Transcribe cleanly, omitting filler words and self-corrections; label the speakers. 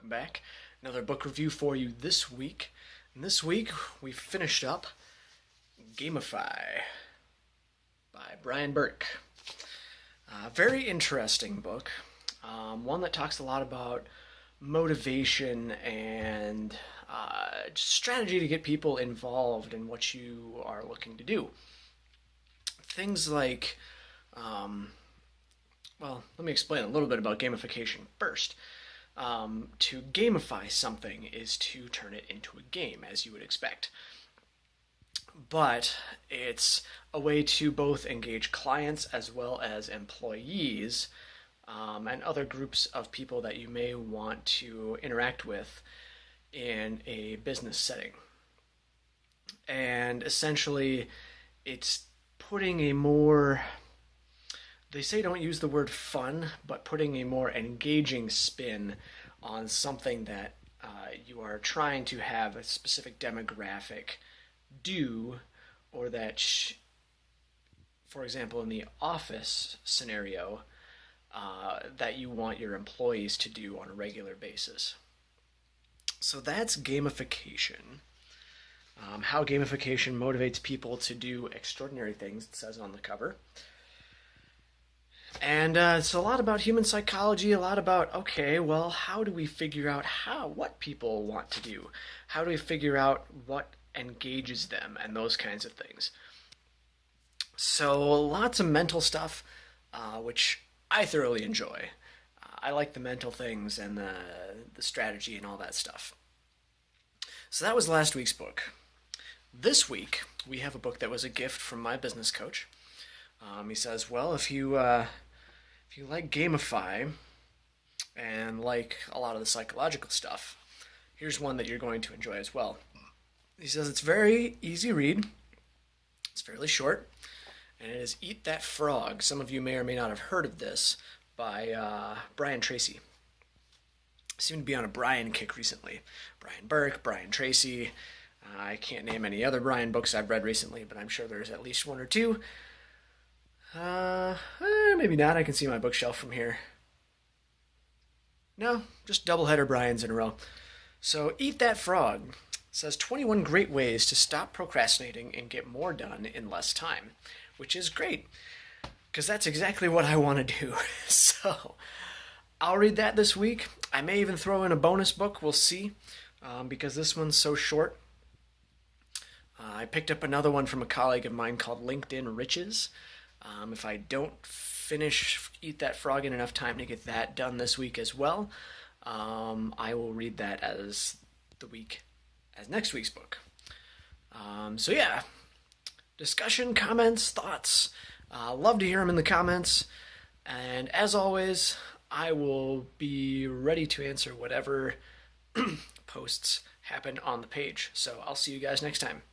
Speaker 1: Welcome back. Another book review for you this week. And this week we finished up Gamify by Brian Burke. Very interesting book. One that talks a lot about motivation and just strategy to get people involved in what you are looking to do. Things like, let me explain a little bit about gamification first. To gamify something is to turn it into a game, as you would expect. But it's a way to both engage clients as well as employees and other groups of people that you may want to interact with in a business setting. And essentially, it's putting a more, they say don't use the word fun, but putting a more engaging spin on something that you are trying to have a specific demographic do, or that, for example, in the office scenario, that you want your employees to do on a regular basis. So that's gamification. How gamification motivates people to do extraordinary things, it says on the cover. And it's a lot about human psychology, a lot about, okay, well, how do we figure out what people want to do? How do we figure out what engages them and those kinds of things? So lots of mental stuff, which I thoroughly enjoy. I like the mental things and the strategy and all that stuff. So that was last week's book. This week, we have a book that was a gift from my business coach. He says, well, if you like Gamify and like a lot of the psychological stuff, here's one that you're going to enjoy as well. He says it's very easy read. It's fairly short, and it is Eat That Frog. Some of you may or may not have heard of this by Brian Tracy. I seem to be on a Brian kick recently. Brian Burke, Brian Tracy. I can't name any other Brian books I've read recently, but I'm sure there's at least one or two. Maybe not. I can see my bookshelf from here. No, just doubleheader Brian's in a row. So, Eat That Frog says 21 great ways to stop procrastinating and get more done in less time, which is great, because that's exactly what I want to do. So, I'll read that this week. I may even throw in a bonus book. We'll see, because this one's so short. I picked up another one from a colleague of mine called LinkedIn Riches. If I don't finish Eat That Frog in enough time to get that done this week as well, I will read that as next week's book. So yeah, discussion, comments, thoughts. Love to hear them in the comments. And as always, I will be ready to answer whatever posts happen on the page. So I'll see you guys next time.